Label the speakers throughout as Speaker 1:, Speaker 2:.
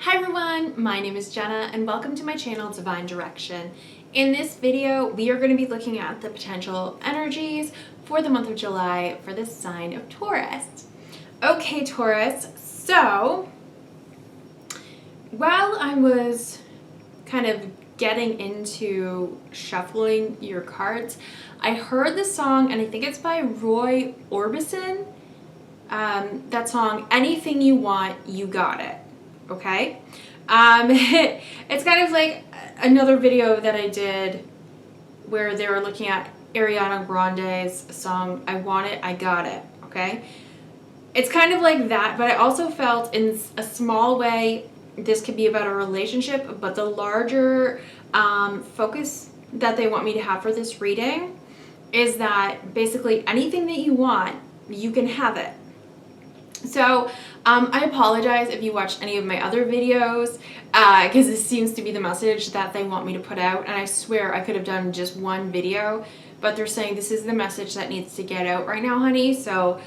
Speaker 1: Hi everyone, my name is Jenna and welcome to my channel Divine Direction. In this video, we are going to be looking at the potential energies for the month of July for the sign of Taurus. Okay, Taurus, so while I was kind of getting into shuffling your cards, I heard the song, and I think it's by Roy Orbison. That song, Anything You Want, You Got It. Okay? It's kind of like another video that I did where they were looking at Ariana Grande's song, I Want It, I Got It. Okay? It's kind of like that, but I also felt in a small way this could be about a relationship, but the larger focus that they want me to have for this reading is that basically anything that you want, you can have it. So I apologize if you watched any of my other videos because this seems to be the message that they want me to put out, and I swear I could have done just one video, but they're saying this is the message that needs to get out right now, honey, so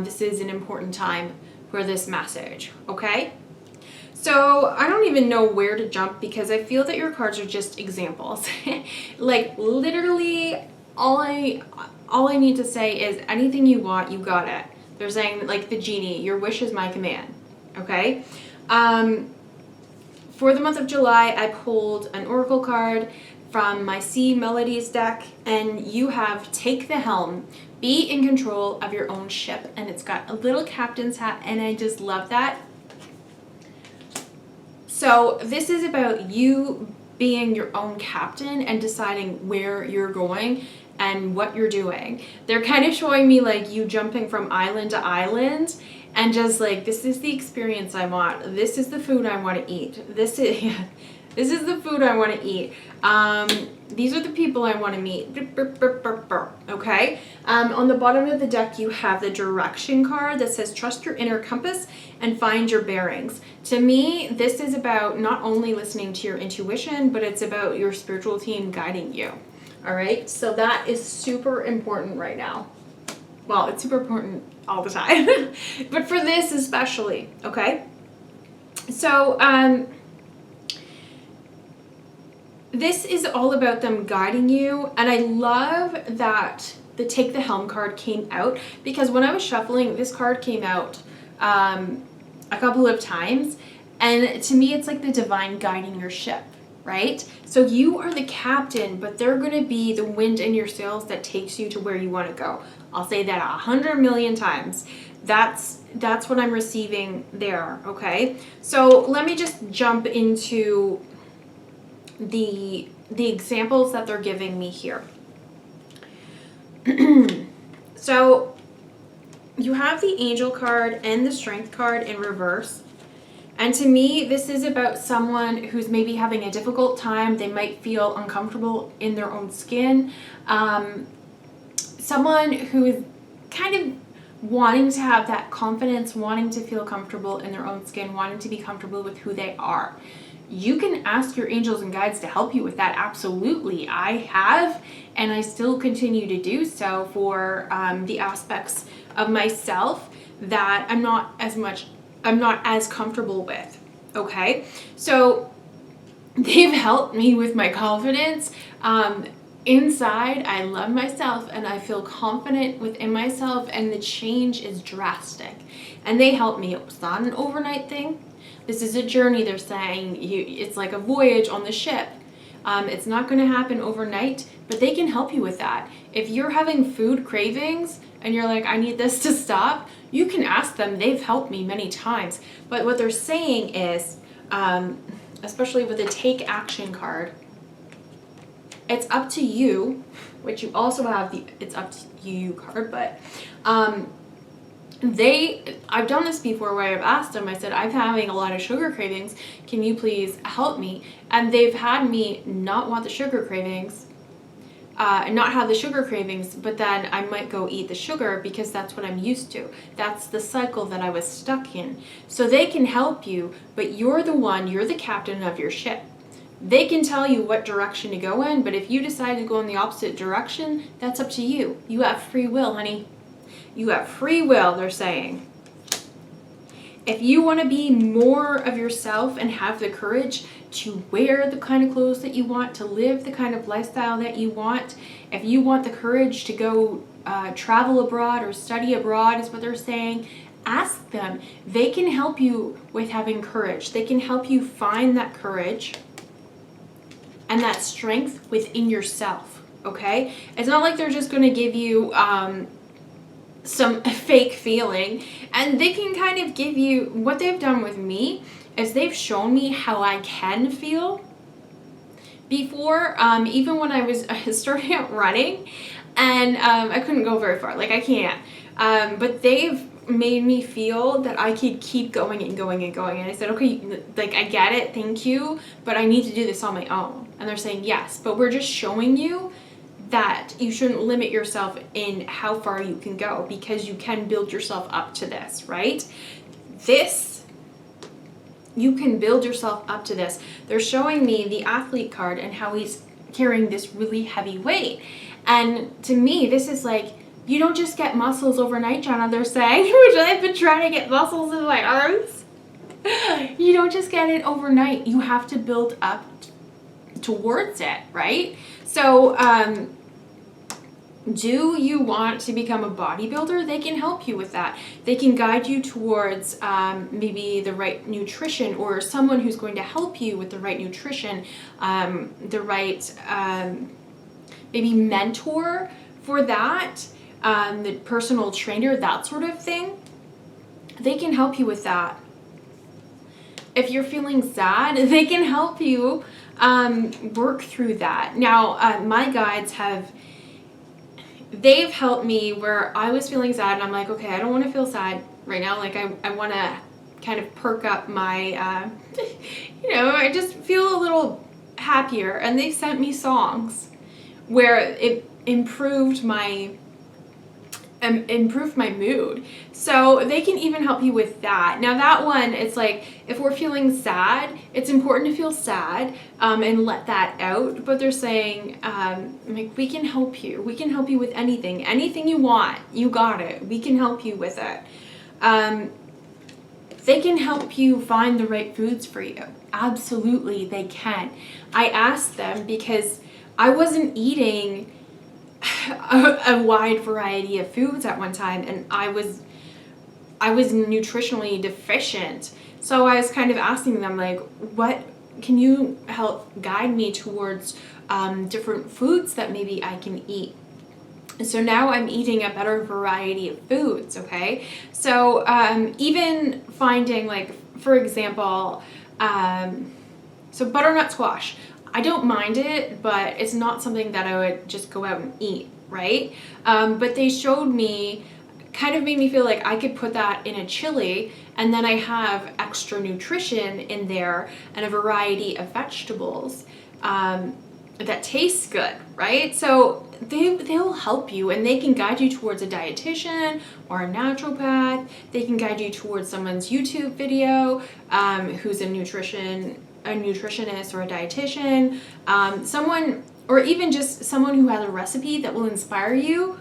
Speaker 1: this is an important time for this message, okay? So I don't even know where to jump because I feel that your cards are just examples. Like literally all I need to say is anything you want, you got it. They're saying, like the genie, your wish is my command, okay? For the month of July, I pulled an oracle card from my Sea Melodies deck, and you have Take the Helm, be in control of your own ship, and it's got a little captain's hat, and I just love that. So this is about you being your own captain and deciding where you're going and what you're doing. They're kind of showing me like you jumping from island to island and just like, this is the experience I want. This is the food I want to eat. This is the food I want to eat. These are the people I want to meet. Okay? On the bottom of the deck, you have the direction card that says trust your inner compass and find your bearings. To me, this is about not only listening to your intuition, but it's about your spiritual team guiding you. All right, so that is super important right now. Well, it's super important all the time, but for this especially, okay? So this is all about them guiding you, and I love that the Take the Helm card came out because when I was shuffling, this card came out a couple of times, and to me, it's like the divine guiding your ship. Right? So you are the captain, but they're going to be the wind in your sails that takes you to where you want to go. I'll say that 100 million times. That's what I'm receiving there, okay? So let me just jump into the examples that they're giving me here. So you have the angel card and the strength card in reverse. And to me, this is about someone who's maybe having a difficult time. They might feel uncomfortable in their own skin. Someone who is kind of wanting to have that confidence, wanting to feel comfortable in their own skin, wanting to be comfortable with who they are. You can ask your angels and guides to help you with that. Absolutely. I have, and I still continue to do so for the aspects of myself that I'm not as comfortable with, okay? So they've helped me with my confidence. Inside, I love myself and I feel confident within myself, and the change is drastic. And they help me. It's not an overnight thing. This is a journey, they're saying. It's like a voyage on the ship. It's not going to happen overnight, but they can help you with that. If you're having food cravings and you're like, I need this to stop, you can ask them. They've helped me many times. But what they're saying is, especially with the take action card, it's up to you, which you also have the it's up to you card, but I've done this before where I've asked them, I said, I'm having a lot of sugar cravings. Can you please help me? And they've had me not want the sugar cravings, not have the sugar cravings, but then I might go eat the sugar because that's what I'm used to. That's the cycle that I was stuck in. So they can help you, but you're the captain of your ship. They can tell you what direction to go in, but if you decide to go in the opposite direction, that's up to you. You have free will, honey. You have free will, they're saying. If you want to be more of yourself and have the courage to wear the kind of clothes that you want, to live the kind of lifestyle that you want, if you want the courage to go travel abroad or study abroad, is what they're saying, ask them. They can help you with having courage. They can help you find that courage and that strength within yourself, okay? It's not like they're just going to give you some fake feeling, and they can kind of give you, what they've done with me is they've shown me how I can feel before, even when I was starting out running, and I couldn't go very far, like I can't, but they've made me feel that I could keep going and going and going, and I said, okay, like I get it, thank you, but I need to do this on my own. And they're saying, yes, but we're just showing you that you shouldn't limit yourself in how far you can go, because you can build yourself up to this, right? You can build yourself up to this. They're showing me the athlete card and how he's carrying this really heavy weight. And to me, this is like, you don't just get muscles overnight, Jenna, they're saying, which I've been trying to get muscles in my arms. You don't just get it overnight. You have to build up towards it, right? So, do you want to become a bodybuilder? They can help you with that. They can guide you towards maybe the right nutrition, or someone who's going to help you with the right nutrition, the right maybe mentor for that, the personal trainer, that sort of thing. They can help you with that. If you're feeling sad, they can help you work through that. Now, my guides they've helped me where I was feeling sad, and I'm like, okay, I don't want to feel sad right now. Like, I want to kind of perk up my, I just feel a little happier. And they sent me songs where it improved my mood. So they can even help you with that. Now that one, it's like, if we're feeling sad, it's important to feel sad and let that out. But they're saying, like, we can help you. We can help you with anything. Anything you want, you got it. We can help you with it. They can help you find the right foods for you. Absolutely, they can. I asked them because I wasn't eating a wide variety of foods at one time, and I was nutritionally deficient. So I was kind of asking them, like, what can you help guide me towards different foods that maybe I can eat? So now I'm eating a better variety of foods, okay? So even finding, like, for example, so butternut squash. I don't mind it, but it's not something that I would just go out and eat, right? But they showed me, kind of made me feel like I could put that in a chili, and then I have extra nutrition in there and a variety of vegetables that tastes good, right? So they'll help you, and they can guide you towards a dietitian or a naturopath. They can guide you towards someone's YouTube video who's a nutritionist or a dietitian, someone, or even just someone who has a recipe that will inspire you,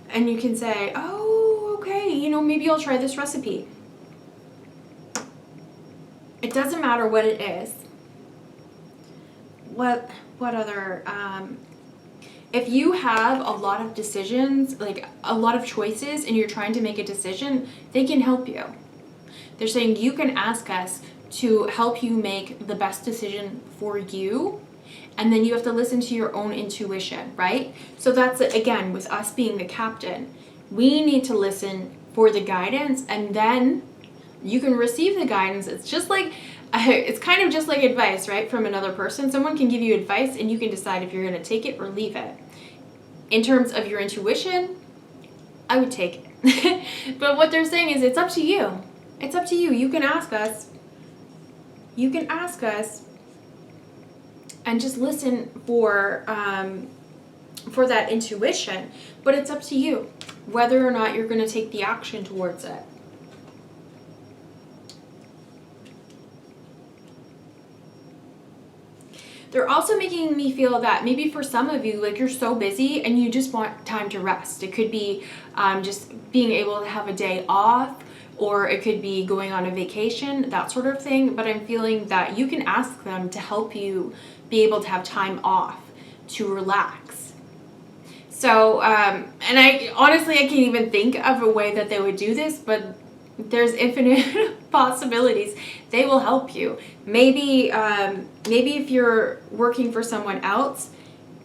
Speaker 1: and you can say, oh, okay, maybe I'll try this recipe. It doesn't matter what it is. What other, if you have a lot of decisions, like a lot of choices, and you're trying to make a decision, they can help you. They're saying you can ask us to help you make the best decision for you, and then you have to listen to your own intuition, right? So that's, again, with us being the captain, we need to listen for the guidance, and then you can receive the guidance. It's just like, it's kind of just like advice, right, from another person. Someone can give you advice, and you can decide if you're going to take it or leave it. In terms of your intuition, I would take it. But what they're saying is, it's up to you. It's up to you. You can ask us. You can ask us and just listen for that intuition, but it's up to you whether or not you're going to take the action towards it. They're also making me feel that maybe for some of you, like, you're so busy and you just want time to rest. It could be just being able to have a day off, or it could be going on a vacation, that sort of thing. But I'm feeling that you can ask them to help you be able to have time off to relax. So, and I honestly, I can't even think of a way that they would do this, but there's infinite possibilities. They will help you. Maybe if you're working for someone else,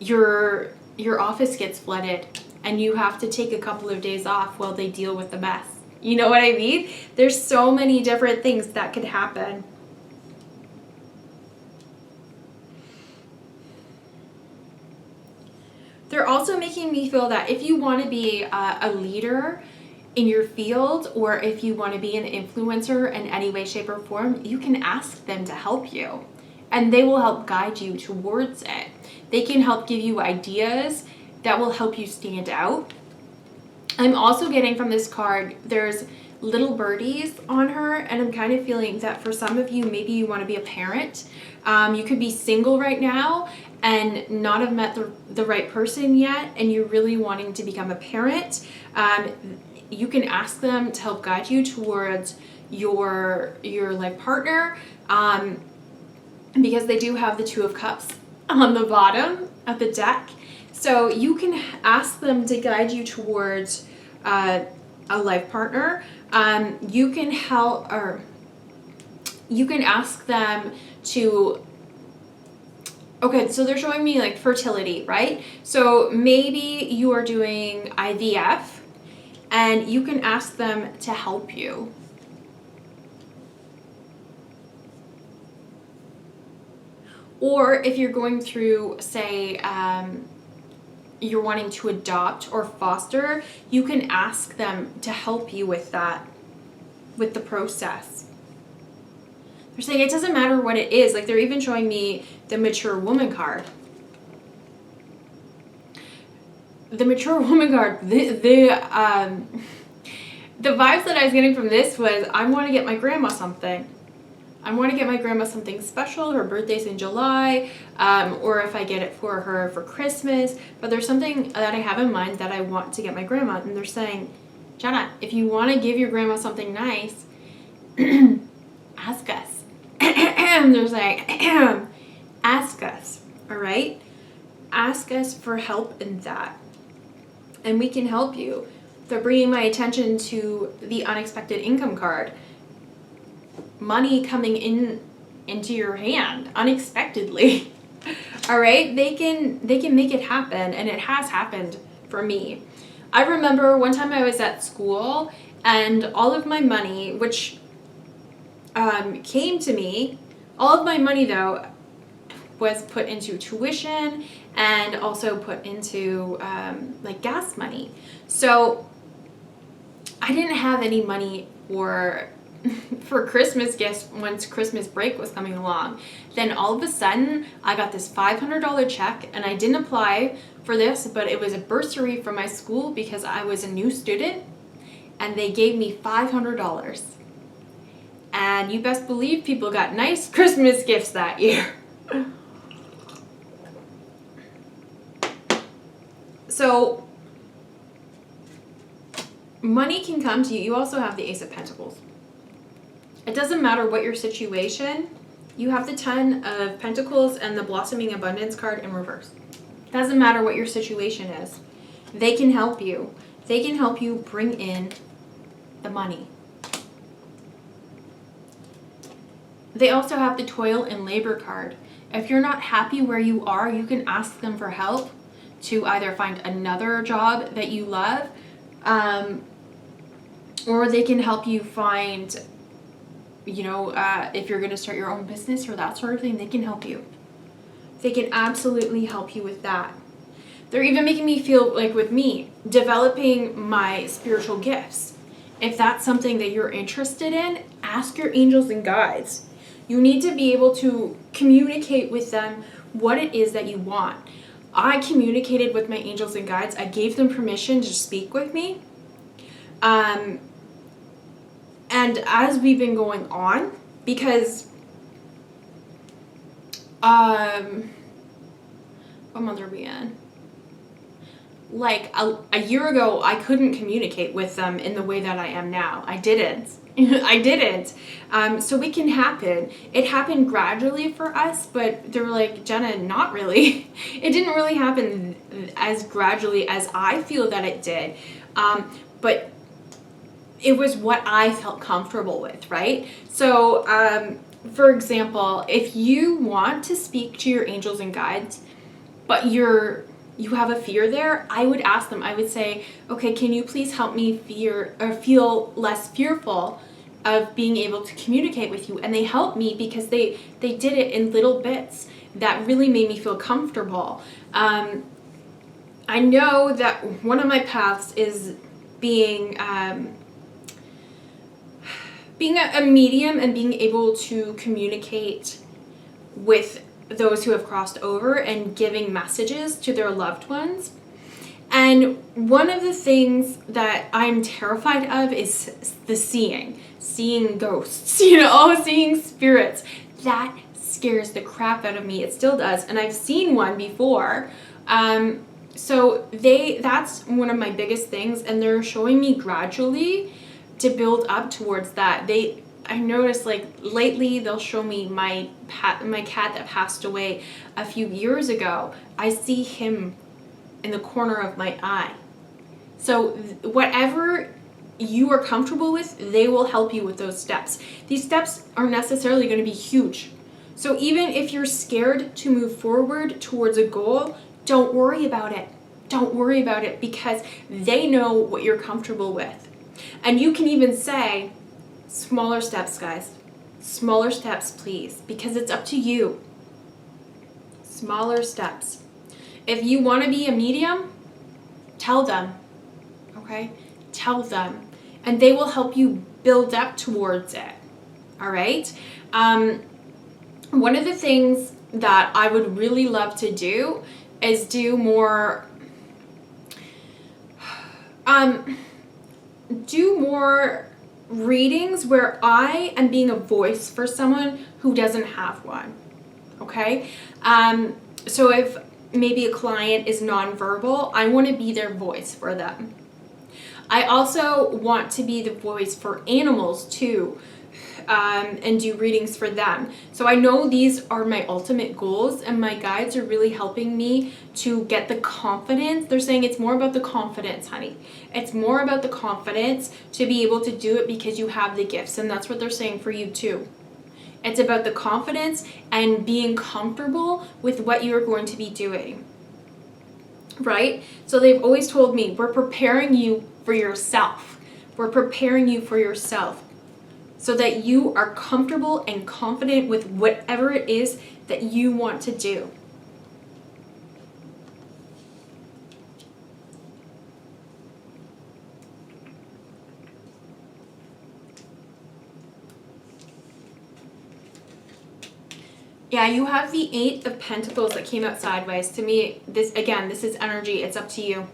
Speaker 1: your office gets flooded and you have to take a couple of days off while they deal with the mess. You know what I mean? There's so many different things that could happen. They're also making me feel that if you want to be a leader in your field, or if you want to be an influencer in any way, shape, or form, you can ask them to help you. And they will help guide you towards it. They can help give you ideas that will help you stand out. I'm also getting from this card, there's little birdies on her, and I'm kind of feeling that for some of you, maybe you want to be a parent. You could be single right now and not have met the right person yet, and you're really wanting to become a parent. You can ask them to help guide you towards your life partner, because they do have the Two of Cups on the bottom of the deck. So you can ask them to guide you towards a life partner. You can help, or you can ask them to, okay, so they're showing me like fertility, right? So maybe you are doing IVF and you can ask them to help you. Or if you're going through, say, you're wanting to adopt or foster, you can ask them to help you with that, with the process. They're saying it doesn't matter what it is. Like, they're even showing me the mature woman card. The mature woman card, the vibes that I was getting from this was, I want to get my grandma something. I want to get my grandma something special. Her birthday's in July, or if I get it for her for Christmas. But there's something that I have in mind that I want to get my grandma. And they're saying, Jenna, if you want to give your grandma something nice, ask us. They're saying, ask us, all right? Ask us for help in that. And we can help you. They're bringing my attention to the unexpected income card. Money coming into your hand unexpectedly. All right, they can make it happen, and it has happened for me. I remember one time I was at school, and all of my money, which came to me, all of my money though was put into tuition and also put into like gas money. So I didn't have any money for Christmas gifts once Christmas break was coming along. Then all of a sudden, I got this $500 check, and I didn't apply for this, but it was a bursary from my school because I was a new student, and they gave me $500. And you best believe people got nice Christmas gifts that year. So money can come to you. You also have the Ace of Pentacles. It doesn't matter what your situation, you have the Ten of Pentacles and the Blossoming Abundance card in reverse. It doesn't matter what your situation is. They can help you. They can help you bring in the money. They also have the Toil and Labor card. If you're not happy where you are, you can ask them for help to either find another job that you love, or they can help you find, you know, if you're going to start your own business or that sort of thing, they can help you. They can absolutely help you with that. They're even making me feel like, with me, developing my spiritual gifts. If that's something that you're interested in, ask your angels and guides. You need to be able to communicate with them what it is that you want. I communicated with my angels and guides. I gave them permission to speak with me. And as we've been going on, because what month are we in? like a year ago, I couldn't communicate with them in the way that I am now. I didn't. I didn't. So it can happen. It happened gradually for us, but they were like, Jenna, not really. It didn't really happen as gradually as I feel that it did. But it was what I felt comfortable with, right? So, for example, if you want to speak to your angels and guides, but you have a fear there, I would ask them, I would say, okay, can you please help me feel less fearful of being able to communicate with you? And they helped me because they did it in little bits that really made me feel comfortable. I know that one of my paths is being a medium and being able to communicate with those who have crossed over and giving messages to their loved ones. And one of the things that I'm terrified of is the seeing ghosts, seeing spirits. That scares the crap out of me. It still does. And I've seen one before. So that's one of my biggest things, and they're showing me gradually to build up towards that. I noticed, like, lately they'll show me my cat that passed away a few years ago. I see him in the corner of my eye. So whatever you are comfortable with, they will help you with those steps. These steps aren't necessarily going to be huge. So even if you're scared to move forward towards a goal, don't worry about it. Don't worry about it, because they know what you're comfortable with. And you can even say, smaller steps, guys. Smaller steps, please, because it's up to you. Smaller steps. If you want to be a medium, tell them, okay? Tell them. And they will help you build up towards it, all right? One of the things that I would really love to do is do more readings where I am being a voice for someone who doesn't have one, okay? So if maybe a client is nonverbal, I want to be their voice for them. I also want to be the voice for animals too, and do readings for them. So I know these are my ultimate goals, and my guides are really helping me to get the confidence. They're saying it's more about the confidence, honey. It's more about the confidence to be able to do it because you have the gifts, and that's what they're saying for you too. It's about the confidence and being comfortable with what you're going to be doing, right? So they've always told me, we're preparing you for yourself. We're preparing you for yourself, so that you are comfortable and confident with whatever it is that you want to do. Yeah, you have the 8 of Pentacles that came out sideways. To me, this is energy. It's up to you.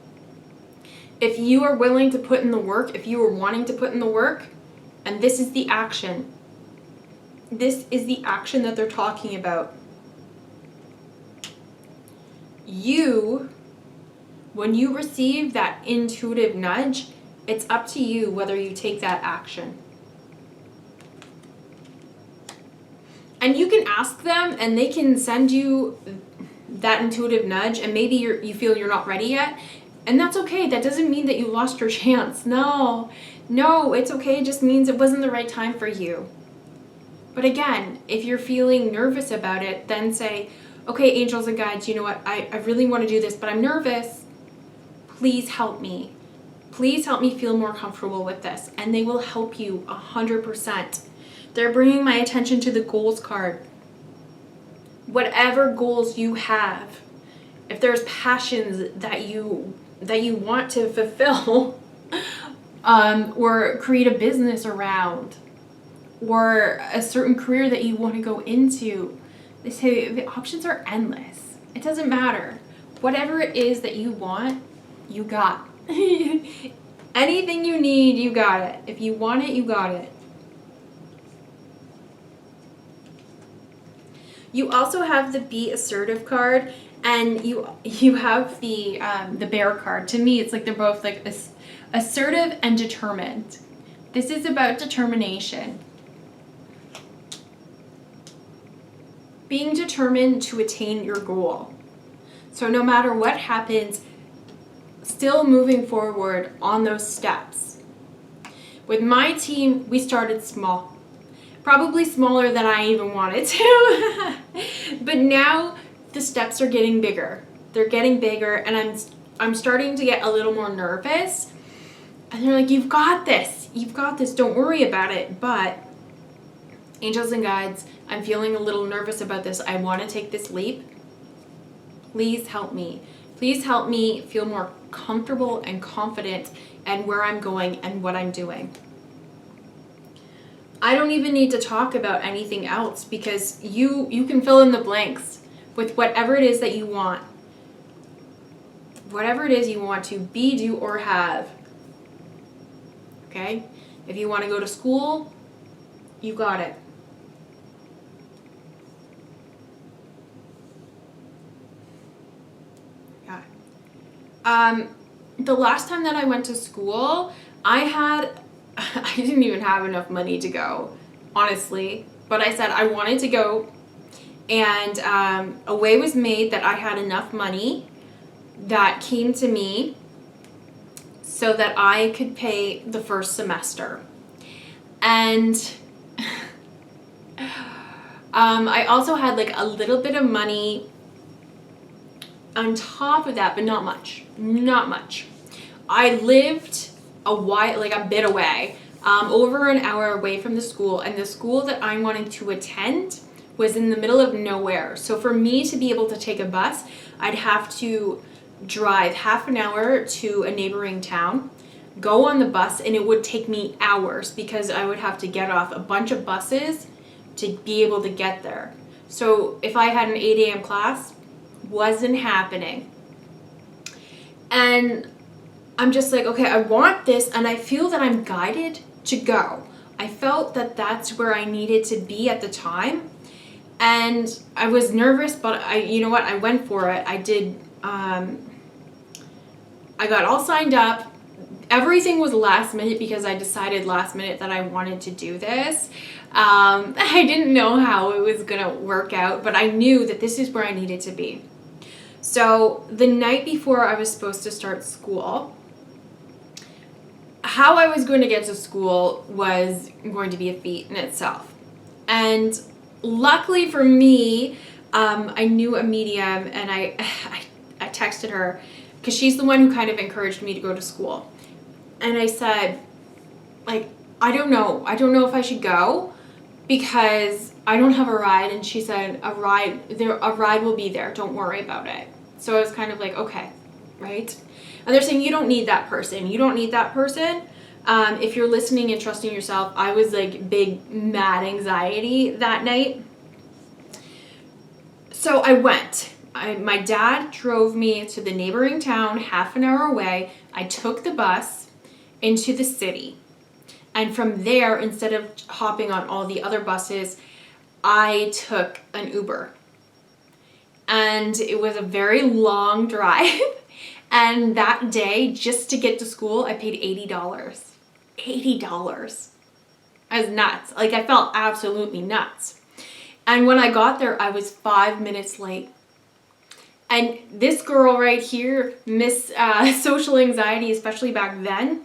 Speaker 1: If you are willing to put in the work, if you are wanting to put in the work, and this is the action. This is the action that they're talking about. When you receive that intuitive nudge, it's up to you whether you take that action. And you can ask them, and they can send you that intuitive nudge, and maybe you feel you're not ready yet. And that's okay. That doesn't mean that you lost your chance. No, it's okay. It just means it wasn't the right time for you. But again, if you're feeling nervous about it, then say, okay, angels and guides, you know what? I really want to do this, but I'm nervous. Please help me. Please help me feel more comfortable with this. And they will help you 100%. They're bringing my attention to the goals card. Whatever goals you have, if there's passions that you want to fulfill, or create a business around, or a certain career that you want to go into, they say the options are endless. It doesn't matter. Whatever it is that you want, you got. Anything you need, you got it. If you want it, you got it. You also have the Be Assertive card, And you have the bear card. To me, it's like they're both like assertive and determined. This is about determination. Being determined to attain your goal. So no matter what happens, still moving forward on those steps. With my team, we started small. Probably smaller than I even wanted to. But now the steps are getting bigger. They're getting bigger, and I'm starting to get a little more nervous. And they're like, you've got this. You've got this. Don't worry about it. But angels and guides, I'm feeling a little nervous about this. I want to take this leap. Please help me. Please help me feel more comfortable and confident in where I'm going and what I'm doing. I don't even need to talk about anything else because you can fill in the blanks with whatever it is that you want. Whatever it is you want to be, do, or have. Okay? If you want to go to school, you got it. The last time that I went to school, I didn't even have enough money to go, honestly. But I said I wanted to go, and a way was made that I had enough money that came to me so that I could pay the first semester. And I also had like a little bit of money on top of that, but not much. Not much. I lived a bit away, over an hour away from the school, and the school that I wanted to attend was in the middle of nowhere. So for me to be able to take a bus, I'd have to drive half an hour to a neighboring town, go on the bus, and it would take me hours because I would have to get off a bunch of buses to be able to get there. So if I had an 8 a.m. class, wasn't happening. And I'm just like, okay, I want this, and I feel that I'm guided to go. I felt that that's where I needed to be at the time. And I was nervous, but I went for it. I did, I got all signed up. Everything was last minute because I decided last minute that I wanted to do this. I didn't know how it was going to work out, but I knew that this is where I needed to be. So the night before I was supposed to start school, how I was going to get to school was going to be a feat in itself. And luckily for me, I knew a medium, and I texted her because she's the one who kind of encouraged me to go to school. And I said, like, I don't know if I should go because I don't have a ride. And she said, a ride will be there. Don't worry about it. So I was kind of like, okay, right? And they're saying, you don't need that person. You don't need that person. If you're listening and trusting yourself, I was like big mad anxiety that night. So I went. My dad drove me to the neighboring town half an hour away. I took the bus into the city. And from there, instead of hopping on all the other buses, I took an Uber. And it was a very long drive. And that day, just to get to school, I paid $80. $80. I was nuts. Like, I felt absolutely nuts. And when I got there, I was 5 minutes late. And this girl right here, Miss Social Anxiety, especially back then,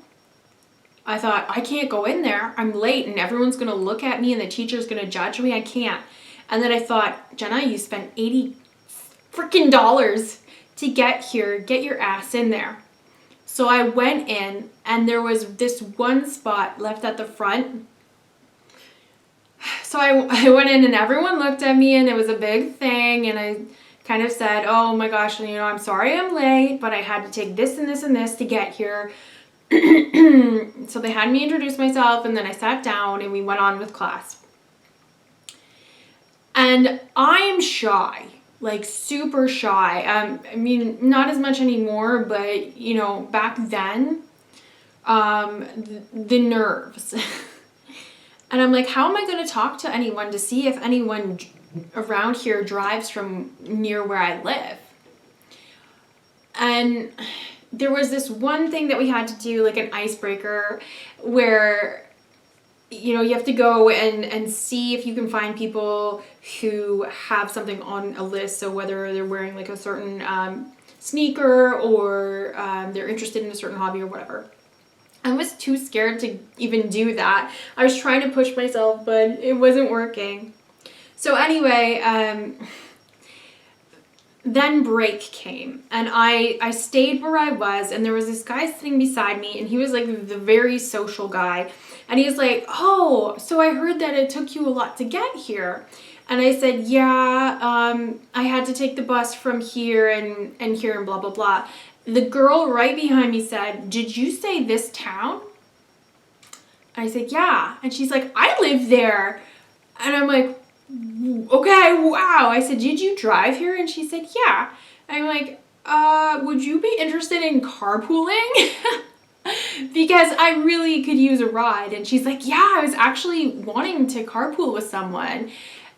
Speaker 1: I thought, I can't go in there. I'm late and everyone's going to look at me and the teacher's going to judge me. I can't. And then I thought, Jenna, you spent $80 freaking dollars to get here. Get your ass in there. So I went in, and there was this one spot left at the front. So I went in, and everyone looked at me, and it was a big thing, and I kind of said, oh my gosh, I'm sorry I'm late, but I had to take this and this and this to get here. So they had me introduce myself, and then I sat down, and we went on with class. And I'm shy. Like, super shy. I mean, not as much anymore, but, back then, the nerves. And I'm like, how am I going to talk to anyone to see if anyone around here drives from near where I live? And there was this one thing that we had to do, like an icebreaker, where you know, you have to go and see if you can find people who have something on a list. So whether they're wearing like a certain sneaker or they're interested in a certain hobby or whatever. I was too scared to even do that. I was trying to push myself, but it wasn't working. So anyway, then break came, and I stayed where I was, and there was this guy sitting beside me, and he was like the very social guy, and he was like, oh, so I heard that it took you a lot to get here. And I said, yeah, I had to take the bus from here and here and blah blah blah. The girl right behind me said, did you say this town? And I said, yeah. And she's like, I live there. And I'm like, okay, wow. I said, did you drive here? And she said, yeah. And I'm like, would you be interested in carpooling? Because I really could use a ride. And she's like, yeah, I was actually wanting to carpool with someone.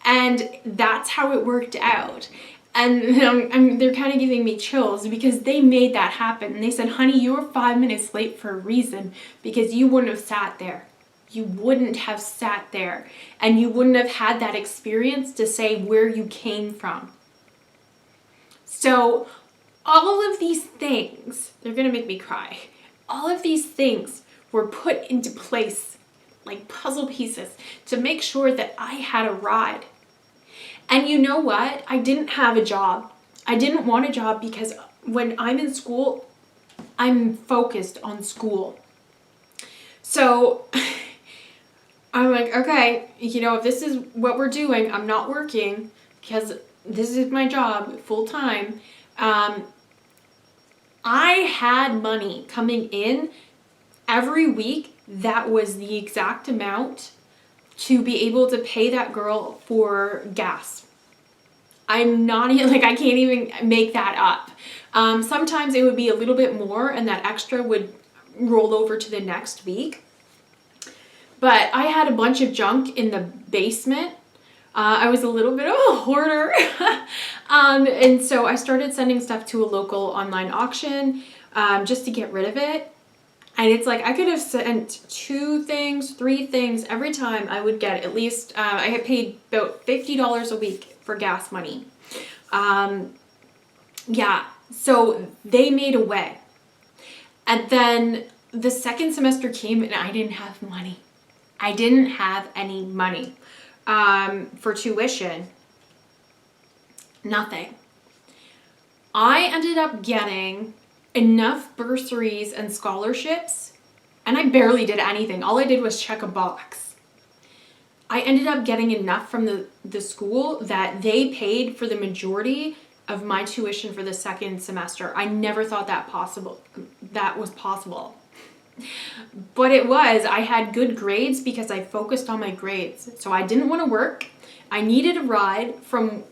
Speaker 1: And that's how it worked out. And they're kind of giving me chills because they made that happen. And they said, honey, you were 5 minutes late for a reason, because you wouldn't have sat there. You wouldn't have sat there, and you wouldn't have had that experience to say where you came from. So all of these things, they're going to make me cry. All of these things were put into place like puzzle pieces to make sure that I had a ride. And you know what? I didn't have a job. I didn't want a job because when I'm in school, I'm focused on school. So I'm like, okay, you know, if this is what we're doing, I'm not working because this is my job full time. I had money coming in every week that was the exact amount to be able to pay that girl for gas. I'm not even, like, I can't even make that up. Sometimes it would be a little bit more and that extra would roll over to the next week. But I had a bunch of junk in the basement. I was a little bit of a hoarder. And so I started sending stuff to a local online auction just to get rid of it. And it's like I could have sent 2 things, 3 things every time. I would get at least, I had paid about $50 a week for gas money. Yeah, so they made a way. And then the second semester came and I didn't have money. I didn't have any money for tuition. Nothing. I ended up getting enough bursaries and scholarships, and I barely did anything. All I did was check a box. I ended up getting enough from the school that they paid for the majority of my tuition for the second semester. I never thought that was possible. But it was. I had good grades because I focused on my grades. So I didn't want to work. I needed a ride from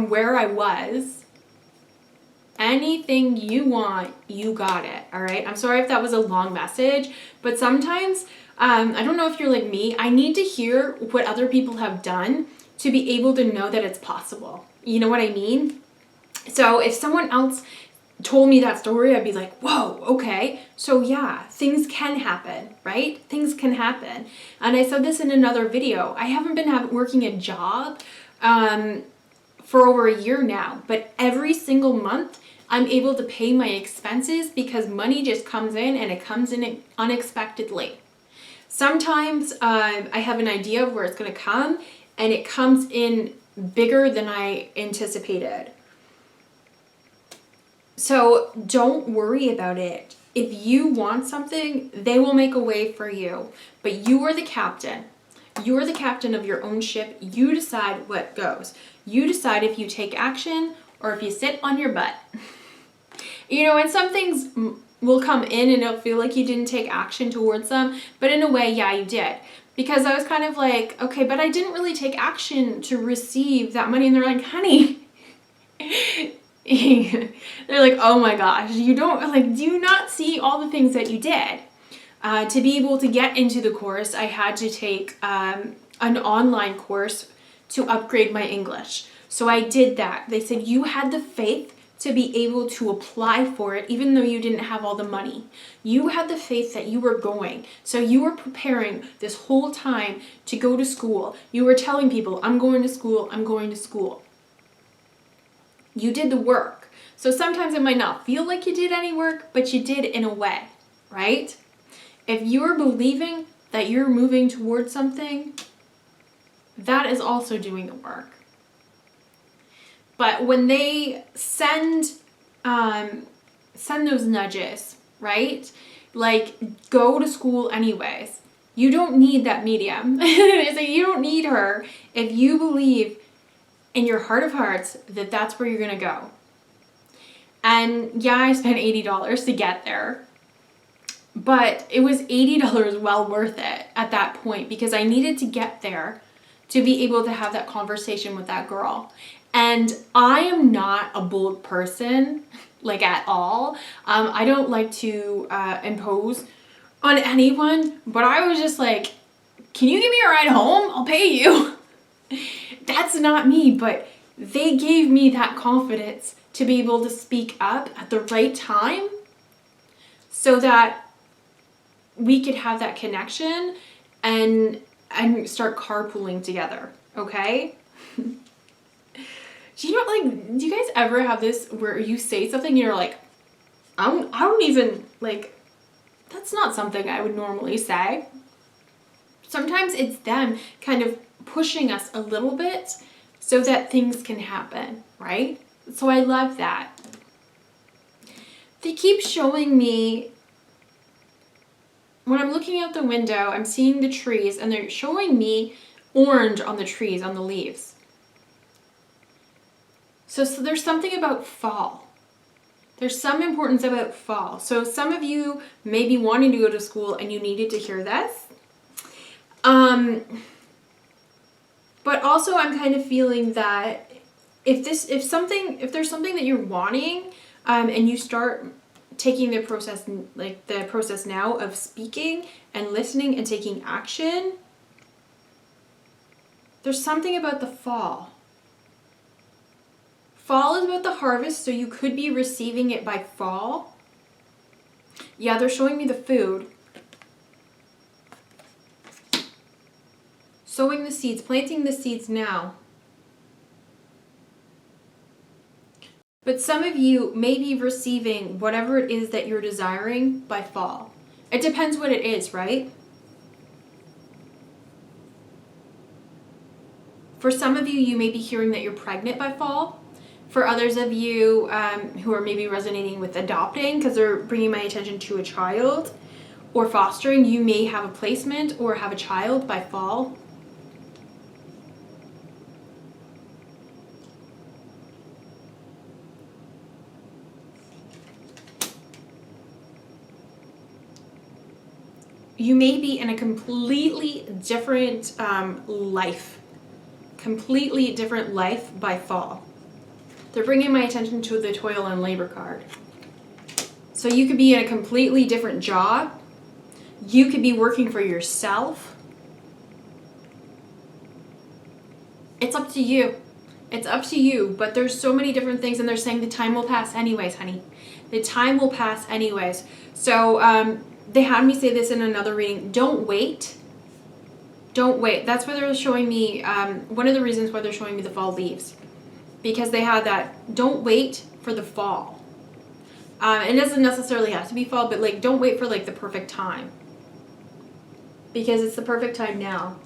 Speaker 1: where I was. Anything you want, you got it. All right. I'm sorry if that was a long message, but sometimes, I don't know if you're like me, I need to hear what other people have done to be able to know that it's possible. You know what I mean? So if someone else told me that story, I'd be like, whoa, okay. So yeah, things can happen, right? Things can happen. And I said this in another video. I haven't been working a job for over a year now, but every single month I'm able to pay my expenses because money just comes in and it comes in unexpectedly. Sometimes I have an idea of where it's going to come and it comes in bigger than I anticipated. So don't worry about it. If you want something, they will make a way for you. But you are the captain. You are the captain of your own ship. You decide what goes. You decide if you take action or if you sit on your butt. You know, and some things will come in and it'll feel like you didn't take action towards them. But in a way, yeah, you did. Because I was kind of like, okay, but I didn't really take action to receive that money. And they're like, honey. They're like, oh my gosh, you don't, like, do you not see all the things that you did? To be able to get into the course, I had to take an online course to upgrade my English. So I did that. They said, you had the faith to be able to apply for it even though you didn't have all the money. You had the faith that you were going. So you were preparing this whole time to go to school. You were telling people, I'm going to school, I'm going to school. You did the work. So sometimes it might not feel like you did any work, but you did in a way, right? If you're believing that you're moving towards something, that is also doing the work. But when they send those nudges, right? Like, go to school anyways. You don't need that medium. It's like, you don't need her if you believe in your heart of hearts that that's where you're going to go. And yeah, I spent $80 to get there. But it was $80 well worth it at that point because I needed to get there to be able to have that conversation with that girl. And I am not a bold person, like at all. I don't like to impose on anyone, but I was just like, can you give me a ride home? I'll pay you. That's not me, but they gave me that confidence to be able to speak up at the right time so that we could have that connection and start carpooling together, okay? Do you guys ever have this where you say something and you're like, I don't even, like, that's not something I would normally say. Sometimes it's them kind of pushing us a little bit so that things can happen, right? So I love that. They keep showing me, when I'm looking out the window, I'm seeing the trees and they're showing me orange on the trees, on the leaves. So there's something about fall. There's some importance about fall. So some of you may be wanting to go to school and you needed to hear this. But also I'm kind of feeling that if there's something that you're wanting, and you start taking the process now of speaking and listening and taking action, there's something about the fall. Fall is about the harvest, so you could be receiving it by fall. Yeah, they're showing me the food. Sowing the seeds, planting the seeds now. But some of you may be receiving whatever it is that you're desiring by fall. It depends what it is, right? For some of you, you may be hearing that you're pregnant by fall. For others of you who are maybe resonating with adopting because they're bringing my attention to a child or fostering, you may have a placement or have a child by fall. You may be in a completely different life. Completely different life by fall. They're bringing my attention to the toil and labor card. So you could be in a completely different job. You could be working for yourself. It's up to you. It's up to you. But there's so many different things, and they're saying the time will pass anyways, honey. The time will pass anyways. So they had me say this in another reading. Don't wait. Don't wait. That's why they're showing me, one of the reasons why they're showing me the fall leaves. Because they had that, don't wait for the fall. It doesn't necessarily have to be fall, but like, don't wait for like the perfect time. Because it's the perfect time now.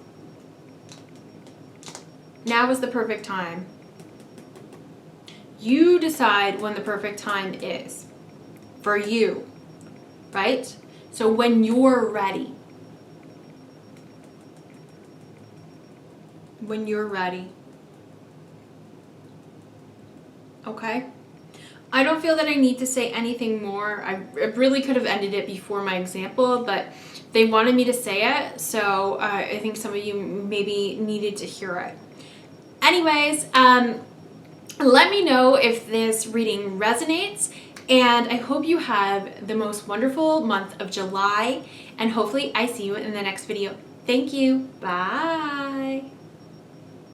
Speaker 1: Now is the perfect time. You decide when the perfect time is. For you. Right? So when you're ready. When you're ready. Okay? I don't feel that I need to say anything more. I really could have ended it before my example, but they wanted me to say it, so I think some of you maybe needed to hear it. Anyways, let me know if this reading resonates, and I hope you have the most wonderful month of July, and hopefully I see you in the next video. Thank you. Bye.